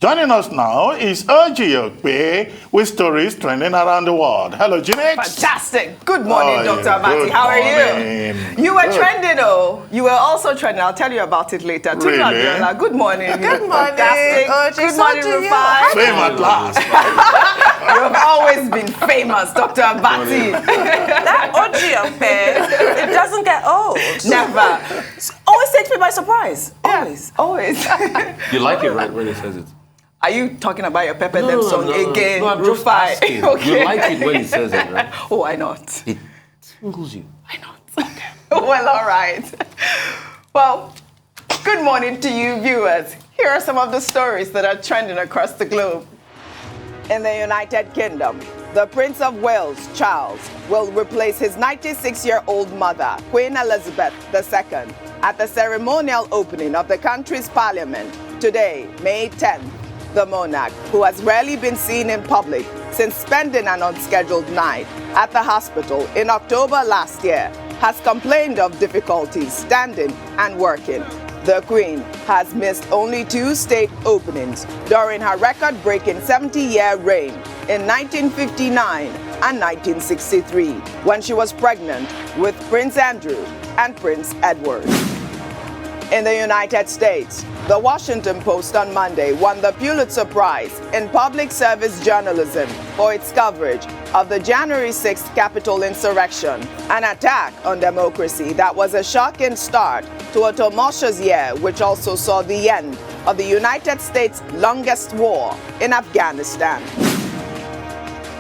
Joining us now is Oji with stories trending around the world. Hello, Jeanette. Fantastic. Good morning, Dr. Abati. How are you? You were trending, oh. You were also trending. I'll tell you about it later. Really? Good morning. Good morning. Fantastic. Good morning, Rufai. Fame at last. You've always been famous, Dr. Abati. That Oji, it doesn't get old. Never. Always takes me by surprise. Always. Always. You like it, right, when he says it? Are you talking about your Pepper Them song again, no, I'm just Rufai? asking. Okay. You like it when he says it, right? Oh, why not? It tingles you. Why not? Okay. Well, all right. Well, good morning to you, viewers. Here are some of the stories that are trending across the globe. In the United Kingdom, the Prince of Wales, Charles, will replace his 96-year-old mother, Queen Elizabeth II, at the ceremonial opening of the country's parliament today, May 10th. The monarch, who has rarely been seen in public since spending an unscheduled night at the hospital in October last year, has complained of difficulties standing and working. The Queen has missed only 2 state openings during her record-breaking 70-year reign in 1959 and 1963, when she was pregnant with Prince Andrew and Prince Edward. In the United States, the Washington Post on Monday won the Pulitzer Prize in Public Service Journalism for its coverage of the January 6th Capitol insurrection, an attack on democracy that was a shocking start to a tumultuous year which also saw the end of the United States' longest war in Afghanistan.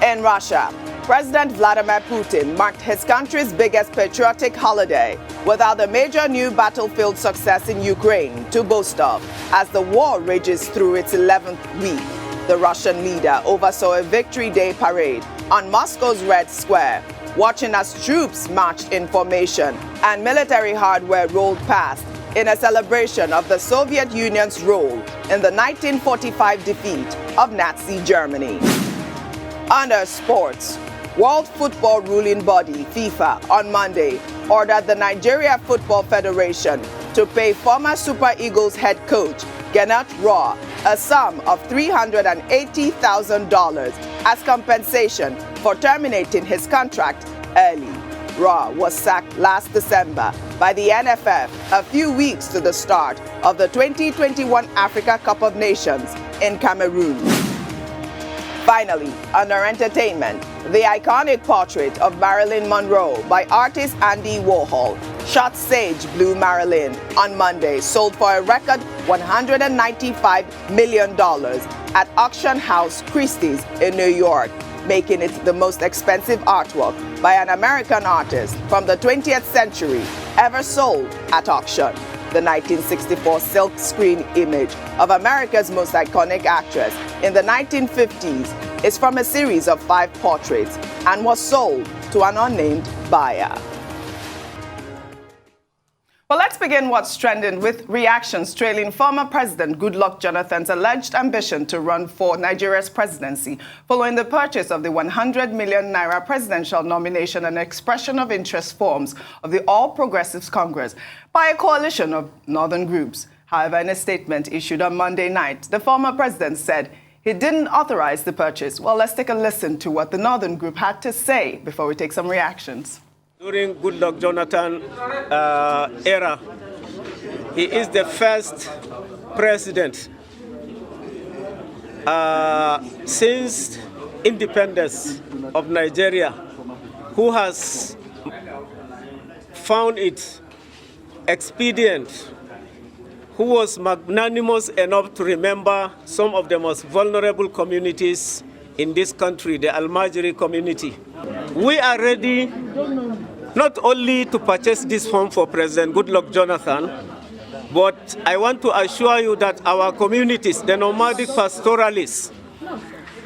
In Russia, President Vladimir Putin marked his country's biggest patriotic holiday without a major new battlefield success in Ukraine to boast of as the war rages through its 11th week. The Russian leader oversaw a Victory Day parade on Moscow's Red Square, watching as troops marched in formation and military hardware rolled past in a celebration of the Soviet Union's role in the 1945 defeat of Nazi Germany. Under sports, World Football ruling body FIFA on Monday ordered the Nigeria Football Federation to pay former Super Eagles head coach Gennett Rohr a sum of $380,000 as compensation for terminating his contract early. Rohr was sacked last December by the NFF a few weeks to the start of the 2021 Africa Cup of Nations in Cameroon. Finally, under entertainment, the iconic portrait of Marilyn Monroe by artist Andy Warhol, shot Sage Blue Marilyn on Monday, sold for a record $195 million at auction house Christie's in New York, making it the most expensive artwork by an American artist from the 20th century ever sold at auction. The 1964 silk-screen image of America's most iconic actress in the 1950s is from a series of 5 portraits and was sold to an unnamed buyer. Well, let's begin what's trending with reactions trailing former President Goodluck Jonathan's alleged ambition to run for Nigeria's presidency following the purchase of the 100 million Naira presidential nomination and expression of interest forms of the All Progressives Congress by a coalition of northern groups. However, in a statement issued on Monday night, the former president said he didn't authorize the purchase. Well, let's take a listen to what the northern group had to say before we take some reactions. During Goodluck Jonathan era, he is the first president since independence of Nigeria who has found it expedient, who was magnanimous enough to remember some of the most vulnerable communities in this country, the Almajiri community. We are ready not only to purchase this home for President Goodluck Jonathan, but I want to assure you that our communities, the nomadic pastoralists,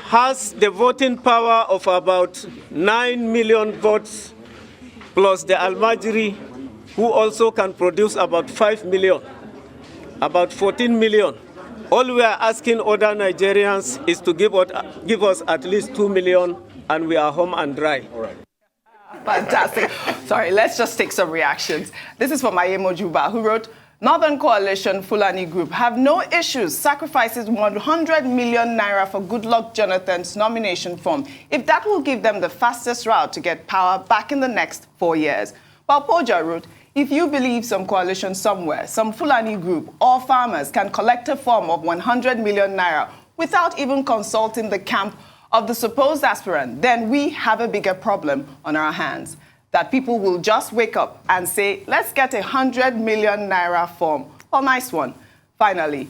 has the voting power of about 9 million votes, plus the Almajiri, who also can produce about 5 million, about 14 million. All we are asking other Nigerians is to give us at least 2 million, and we are home and dry. All right. Fantastic. Sorry, let's just take some reactions. This is from Ayemo Juba, who wrote, Northern Coalition Fulani Group have no issues sacrifices 100 million naira for Goodluck Jonathan's nomination form if that will give them the fastest route to get power back in the next 4 years. While Poja wrote, if you believe some coalition somewhere, some Fulani group or farmers can collect a form of 100 million naira without even consulting the camp of the supposed aspirant, then we have a bigger problem on our hands. That people will just wake up and say, let's get 100 million naira form. Oh, nice one. Finally,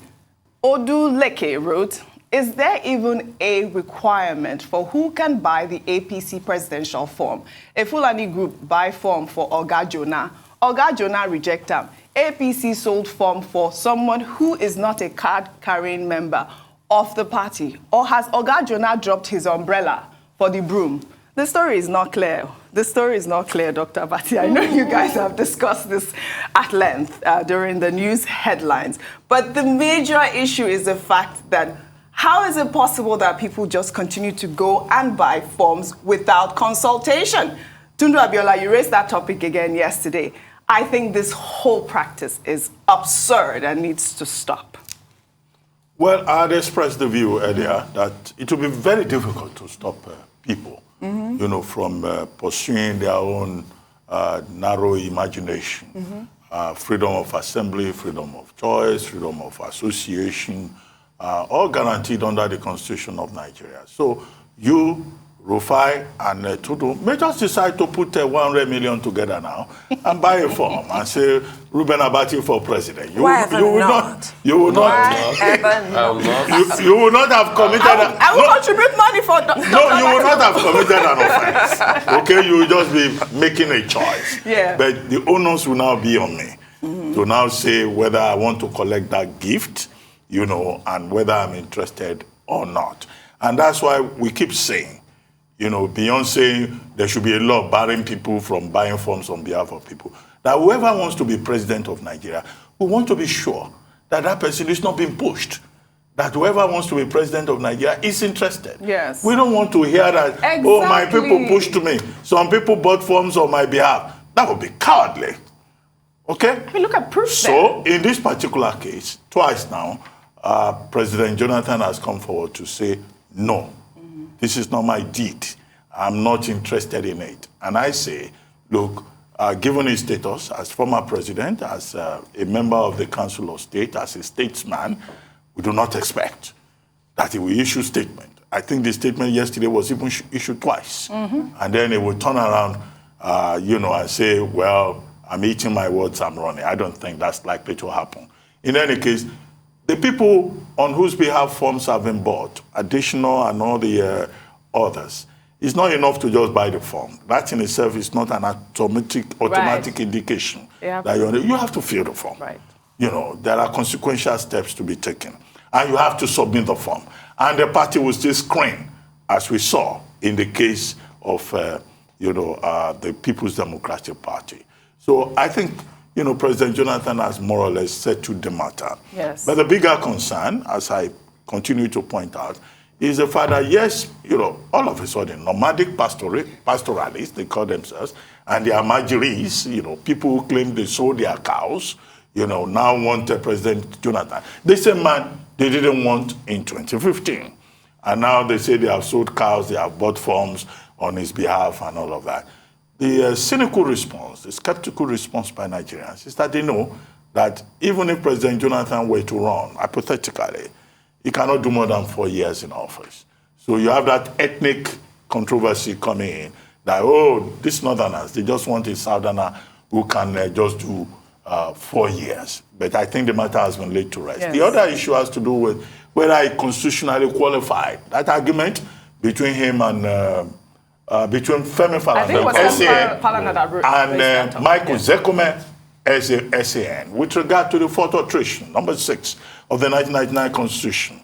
Odu Leke wrote, is there even a requirement for who can buy the APC presidential form? A Fulani group buy form for Oga Jonah. Oga Jonah reject them. APC sold form for someone who is not a card-carrying member of the party. Or has Oga Jonah dropped his umbrella for the broom? The story is not clear. The story is not clear, Dr. Bati. I know you guys have discussed this at length during the news headlines. But the major issue is the fact that how is it possible that people just continue to go and buy forms without consultation? Tundu Abiola, you raised that topic again yesterday. I think this whole practice is absurd and needs to stop. Well, I had expressed the view earlier that it will be very difficult to stop people, from pursuing their own narrow imagination. Freedom of assembly, freedom of choice, freedom of association, all guaranteed under the Constitution of Nigeria. So you, Rufai, and Tudu may just decide to put 100 million together now and buy a form and say, Reuben Abati for president. You will not. You will not have committed. I will contribute money for. No, you will not have committed an offense. Okay, you will just be making a choice. Yeah. But the onus will now be on me to now say whether I want to collect that gift, and whether I'm interested or not. And that's why we keep saying, beyond saying there should be a law barring people from buying forms on behalf of people, that whoever wants to be president of Nigeria, we want to be sure that that person is not being pushed. That whoever wants to be president of Nigeria is interested. Yes. We don't want to hear that, exactly. Oh, my people pushed me. Some people bought forms on my behalf. That would be cowardly. Okay? I mean, look at proof So, in this particular case, twice now, President Jonathan has come forward to say, no, this is not my deed. I'm not interested in it. And I say, look, given his status as former president, as a member of the Council of State, as a statesman, we do not expect that he will issue statement. I think the statement yesterday was even issued twice. And then he will turn around, and say, well, I'm eating my words, I'm running. I don't think that's likely to happen. In any case, the people on whose behalf forms have been bought, additional and all the others, it's not enough to just buy the form. That in itself is not an automatic indication that you have to fill the form. Right. There are consequential steps to be taken. And you have to submit the form. And the party will still screen, as we saw in the case of the People's Democratic Party. So I think President Jonathan has more or less settled the matter. Yes. But the bigger concern, as I continue to point out, is the fact that, yes, all of a sudden, nomadic pastoralists, they call themselves, and the Amajiris, people who claim they sold their cows, now want President Jonathan. The same man they didn't want in 2015. And now they say they have sold cows, they have bought forms on his behalf and all of that. The cynical response, the skeptical response by Nigerians is that they know that even if President Jonathan were to run, hypothetically, he cannot do more than 4 years in office. So you have that ethnic controversy coming in that, these northerners, they just want a southerner who can just do 4 years. But I think the matter has been laid to rest. Yes. The other issue has to do with whether he constitutionally qualified. That argument between him and between Femi Falana and Michael Zekome SAN with regard to the fourth alteration, number 6 of the 1999 Constitution,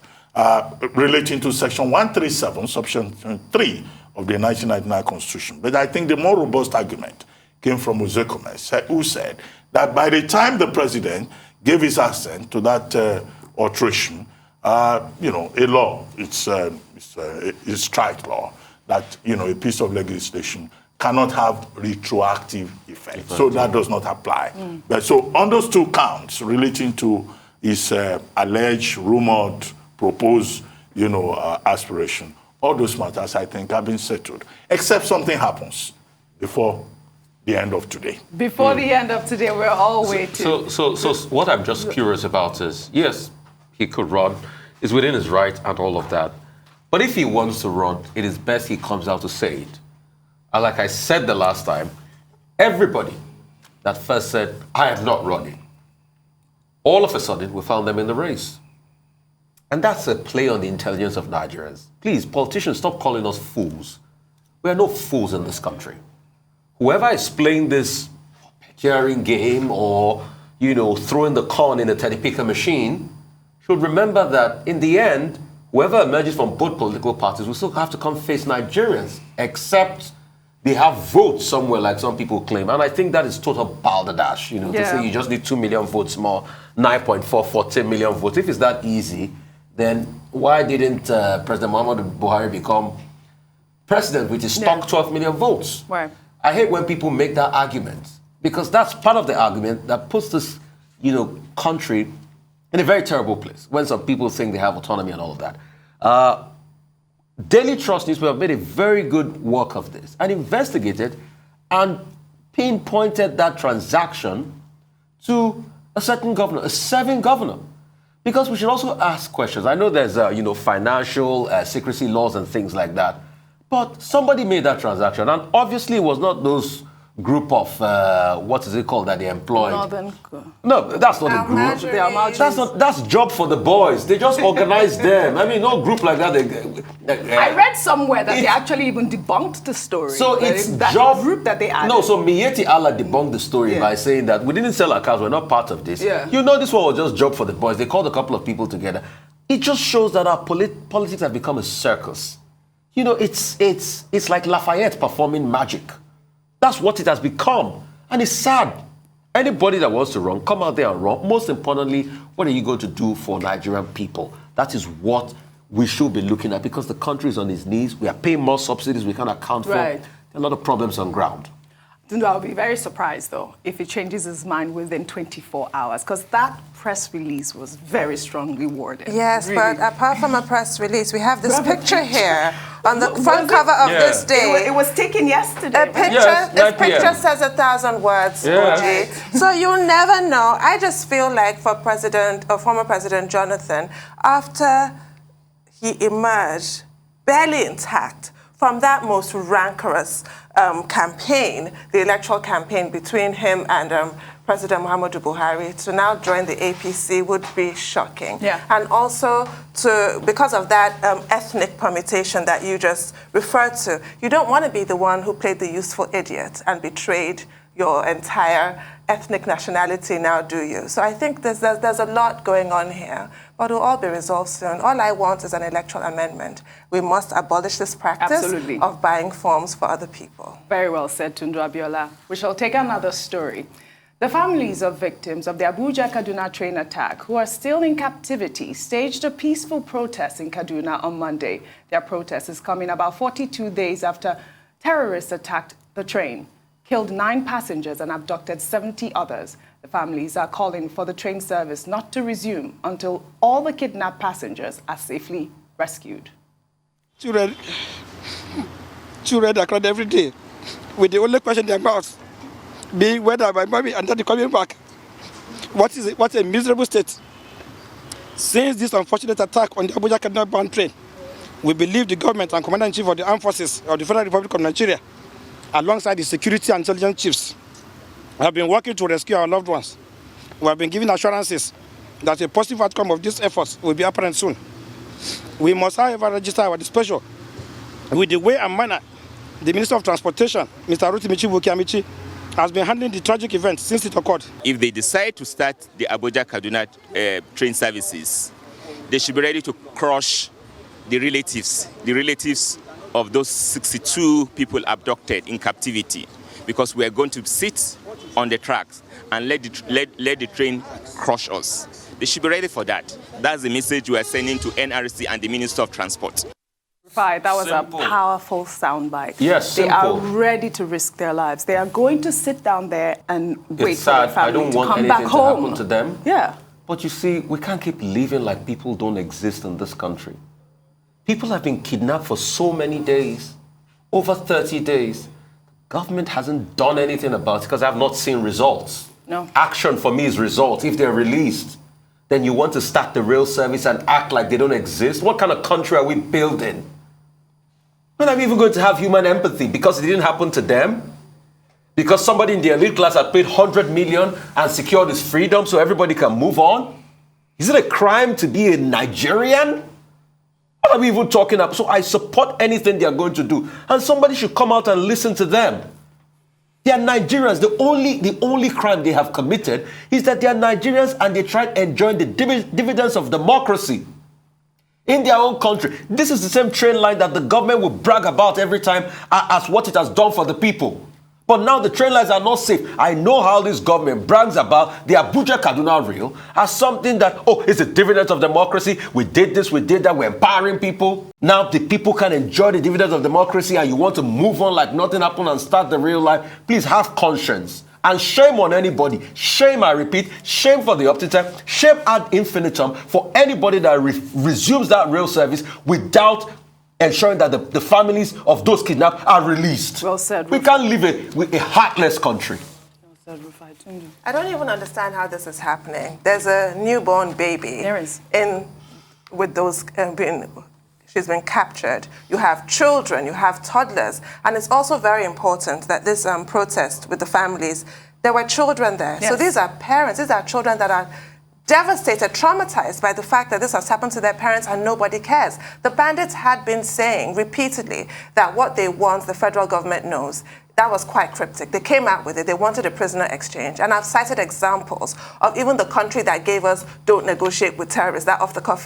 relating to Section 137, Subsection 3 of the 1999 Constitution. But I think the more robust argument came from Zekome, who said that by the time the president gave his assent to that alteration, a law, it's strike law, that, a piece of legislation cannot have retroactive effect. So that does not apply. But so on those two counts relating to his alleged, rumored, proposed, aspiration, all those matters, I think, have been settled, except something happens before the end of today. Before the end of today, we're all waiting. So what I'm just curious about is, yes, he could run, it's within his right and all of that. But if he wants to run, it is best he comes out to say it. And like I said the last time, everybody that first said, I am not running, all of a sudden, we found them in the race. And that's a play on the intelligence of Nigerians. Please, politicians, stop calling us fools. We are no fools in this country. Whoever is playing this picturing game or, throwing the corn in a teddy picker machine should remember that in the end, whoever emerges from both political parties will still have to come face Nigerians, except they have votes somewhere like some people claim. And I think that is total balderdash, to say you just need 2 million votes more, 14 million votes. If it's that easy, then why didn't President Muhammadu Buhari become president with his stock 12 million votes? Right. I hate when people make that argument, because that's part of the argument that puts this, country in a very terrible place when some people think they have autonomy and all of that. Daily Trust newspaper made a very good work of this and investigated and pinpointed that transaction to a certain governor, a serving governor. Because we should also ask questions. I know there's, financial secrecy laws and things like that. But somebody made that transaction. And obviously it was not those group of, what is it called that they employed? No, that's not a group. That's job for the boys. They just organize them. I mean, no group like that. I read somewhere that they actually even debunked the story. So it's that job group that they added. No, so Miyetti Allah debunked the story by saying that we didn't sell our cars, we're not part of this. Yeah. This one was just job for the boys. They called a couple of people together. It just shows that our politics have become a circus. It's like Lafayette performing magic. That's what it has become. And it's sad. Anybody that wants to run, come out there and run. Most importantly, what are you going to do for Nigerian people? That is what we should be looking at, because the country is on its knees. We are paying more subsidies we can't account for. Right. There are a lot of problems on ground. I'll be very surprised, though, if he changes his mind within 24 hours, because that press release was very strongly worded. Yes, really. But apart from a press release, we have this picture here on the front cover of this day. It was taken yesterday. This picture says 1,000 words, OG. So you'll never know. I just feel like for former President Jonathan, after he emerged barely intact from that most rancorous campaign, the electoral campaign between him and President Muhammadu Buhari, to now join the APC would be shocking. Yeah. And also, because of that ethnic permutation that you just referred to, you don't want to be the one who played the useful idiot and betrayed your entire ethnic nationality now, do you? So I think there's a lot going on here, but it'll all be resolved soon. All I want is an electoral amendment. We must abolish this practice of buying forms for other people. Very well said, Tundu Abiola. We shall take another story. The families of victims of the Abuja-Kaduna train attack who are still in captivity staged a peaceful protest in Kaduna on Monday. Their protest is coming about 42 days after terrorists attacked the train, killed 9 passengers and abducted 70 others. The families are calling for the train service not to resume until all the kidnapped passengers are safely rescued. Children are cried every day, with the only question in their mouths being whether my mommy and daddy coming back. What a miserable state. Since this unfortunate attack on the Abuja-Kaduna bound train, we believe the government and Commander-in-Chief of the Armed Forces of the Federal Republic of Nigeria, alongside the security and intelligence chiefs, have been working to rescue our loved ones. We have been given assurances that a positive outcome of these efforts will be apparent soon. We must, however, register our displeasure with the way and manner the Minister of Transportation, Mr. Rotimi Chibuki-Amici, has been handling the tragic event since it occurred. If they decide to start the Abuja-Kaduna train services, they should be ready to crush the relatives of those 62 people abducted in captivity, because we are going to sit on the tracks and let the train crush us. They should be ready for that. That's the message we are sending to NRC and the Minister of Transport. Right, that was Simple. a powerful soundbite. Yes, They are simple. ready to risk their lives. They are going to sit down there and wait It's for their sad. family I don't to want come anything back to home. happen to them. Yeah. But you see, we can't keep living like people don't exist in this country. People have been kidnapped for so many days, over 30 days. Government hasn't done anything about it because I have not seen results. No. Action for me is results. If they're released, then you want to start the rail service and act like they don't exist? What kind of country are we building? When are we even going to have human empathy? Because it didn't happen to them? Because somebody in the elite class had paid 100 million and secured his freedom so everybody can move on? Is it a crime to be a Nigerian? What are we even talking about? So I support anything they are going to do. And somebody should come out and listen to them. They are Nigerians. The only crime they have committed is that they are Nigerians and they try enjoying the dividends of democracy in their own country. This is the same train line that the government will brag about every time as what it has done for the people. But now the train lines are not safe. I know how this government brags about the Abuja-Kaduna rail as something that, oh, it's a dividend of democracy. We did this, we did that, we're empowering people. Now the people can enjoy the dividends of democracy and you want to move on like nothing happened and start the real life. Please have conscience. And shame on anybody. Shame, I repeat, shame for the optiter, shame ad infinitum for anybody that resumes that rail service without ensuring that the families of those kidnapped are released. Well said. We can't live with a heartless country. Well said, Rufai. Tundu. I don't even understand how this is happening. There's a newborn baby. There is. With those she's been captured. You have children, you have toddlers. And it's also very important that this protest with the families, there were children there. Yes. So these are parents, these are children that are devastated, traumatized by the fact that this has happened to their parents and nobody cares. The bandits had been saying repeatedly that what they want, the federal government knows. That was quite cryptic. They came out with it. They wanted a prisoner exchange. And I've cited examples of even the country that gave us don't negotiate with terrorists, that off-the-cuff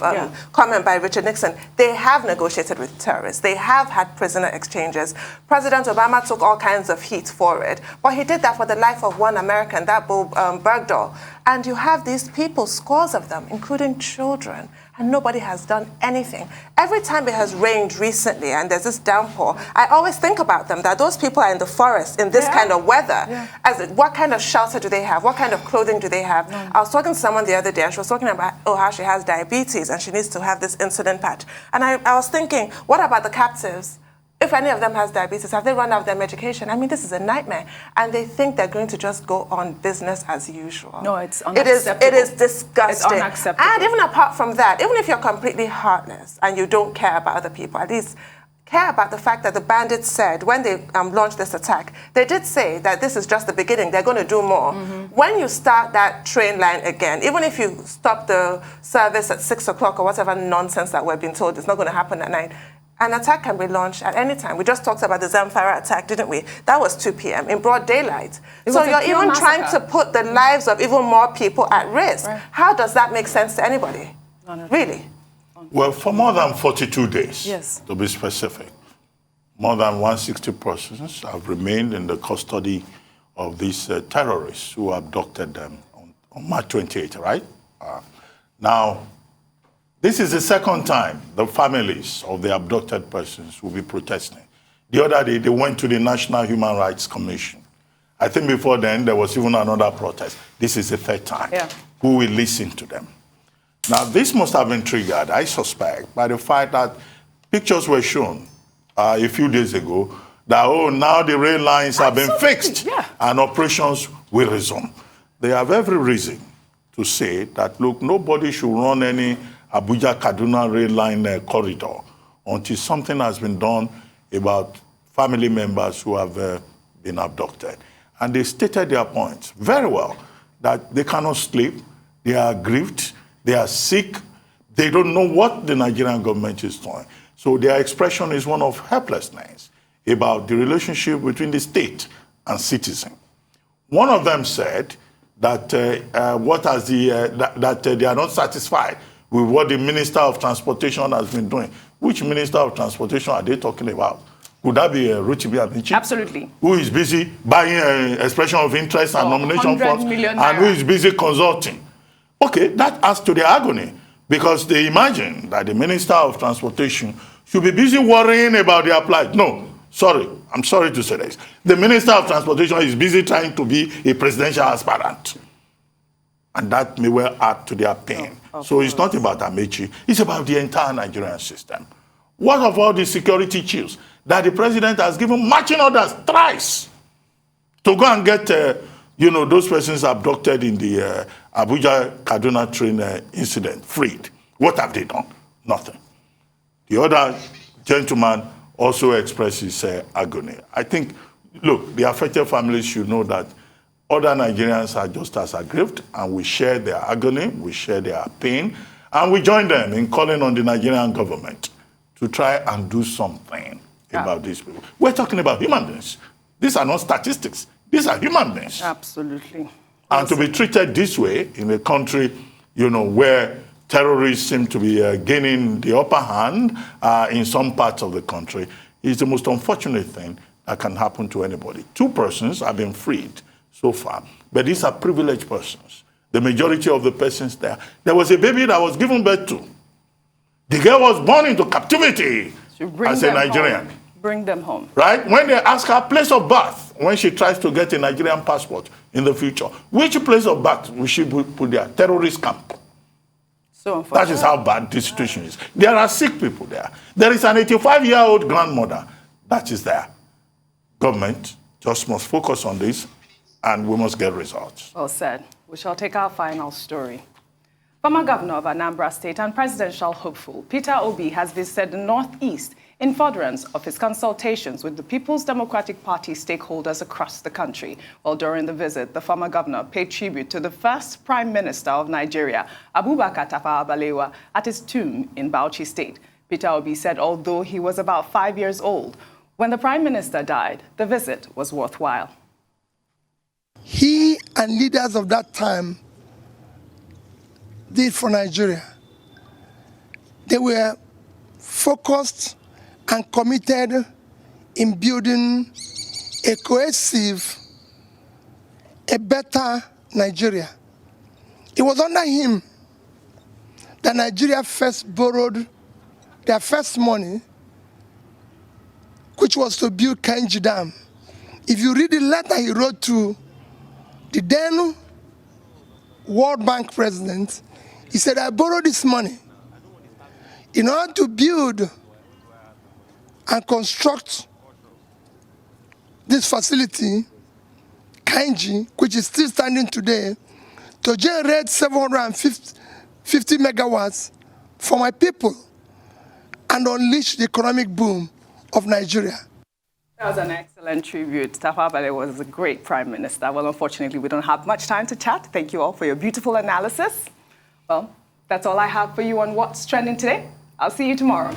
comment by Richard Nixon. They have negotiated with terrorists. They have had prisoner exchanges. President Obama took all kinds of heat for it. But he did that for the life of one American, that Bo Bergdahl. And you have these people, scores of them, including children, and nobody has done anything. Every time it has rained recently and there's this downpour, I always think about them, that those people are in the forest in this kind of weather. What kind of shelter do they have? What kind of clothing do they have? I was talking to someone the other day and she was talking about how she has diabetes and she needs to have this insulin patch. And I was thinking, what about the captives? If any of them has diabetes, have they run out of their medication? I mean, this is a nightmare. And they think they're going to just go on business as usual. No, it's unacceptable. It is disgusting. It's unacceptable. And even apart from that, even if you're completely heartless and you don't care about other people, at least care about the fact that the bandits said, when they launched this attack, they did say that this is just the beginning, they're going to do more. When you start that train line again, even if you stop the service at 6 o'clock or whatever nonsense that we're being told is not going to happen at night, an attack can be launched at any time. We just talked about the Zamfara attack, didn't we? That was 2 p.m. in broad daylight. So you're even trying to put the lives of even more people at risk. Right. How does that make sense to anybody? Really? Well, for more than 42 days, to be specific, more than 160 persons have remained in the custody of these terrorists who abducted them on March 28, right? Now, this is the second time the families of the abducted persons will be protesting. The other day, they went to the National Human Rights Commission. I think before then, there was even another protest. This is the third time. Who will listen to them? Now, this must have been triggered, I suspect, by the fact that pictures were shown a few days ago that, oh, now the rail lines have been fixed and operations will resume. They have every reason to say that, look, nobody should run any Abuja-Kaduna rail line corridor until something has been done about family members who have been abducted. And they stated their points very well, that they cannot sleep, they are grieved, they are sick, they don't know what the Nigerian government is doing. So their expression is one of helplessness about the relationship between the state and citizen. One of them said that, they are not satisfied with what the Minister of Transportation has been doing. Which Minister of Transportation are they talking about? Could that be Ruchibi Amici? Absolutely. Who is busy buying expression of interest and nomination funds, and who is busy consulting? Okay, that adds to the agony, because they imagine that the Minister of Transportation should be busy worrying about their plight. No, sorry, I'm sorry to say this. The Minister of Transportation is busy trying to be a presidential aspirant. And that may well add to their pain. So it's not about Amechi, it's about the entire Nigerian system. What of all the security chiefs that the president has given marching orders thrice to go and get, those persons abducted in the Abuja-Kaduna train incident freed? What have they done? Nothing. The other gentleman also expressed his agony. I think, look, the affected families should know that other Nigerians are just as aggrieved, and we share their agony, we share their pain, and we join them in calling on the Nigerian government to try and do something about these people. We're talking about human beings. These are not statistics. These are human beings. Absolutely. And to be treated this way in a country, where terrorists seem to be gaining the upper hand in some parts of the country is the most unfortunate thing that can happen to anybody. 2 persons have been freed so far, but these are privileged persons. The majority of the persons there was a baby that was given birth to. The girl was born into captivity as a Nigerian. Home. Bring them home. Right? When they ask her place of birth, when she tries to get a Nigerian passport in the future, which place of birth will she put there? Terrorist camp. So that is how bad this situation is. There are sick people there. There is an 85-year-old grandmother that is there. Government just must focus on this, and we must get results. Well said. We shall take our final story. Former Governor of Anambra State and presidential hopeful Peter Obi has visited the Northeast in furtherance of his consultations with the People's Democratic Party stakeholders across the country. Well, during the visit, the former governor paid tribute to the first Prime Minister of Nigeria, Abubakar Tafawa Balewa, at his tomb in Bauchi State. Peter Obi said although he was about 5 years old when the Prime Minister died, the visit was worthwhile. He and leaders of that time did for Nigeria. They were focused and committed in building a cohesive, a better Nigeria. It was under him that Nigeria first borrowed their first money, which was to build Kainji Dam. If you read the letter he wrote to the then World Bank president, he said, I borrowed this money in order to build and construct this facility, Kainji, which is still standing today, to generate 750 megawatts for my people and unleash the economic boom of Nigeria. That was an excellent tribute. Tafawa Balewa was a great Prime Minister. Well, unfortunately, we don't have much time to chat. Thank you all for your beautiful analysis. Well, that's all I have for you on What's Trending today. I'll see you tomorrow.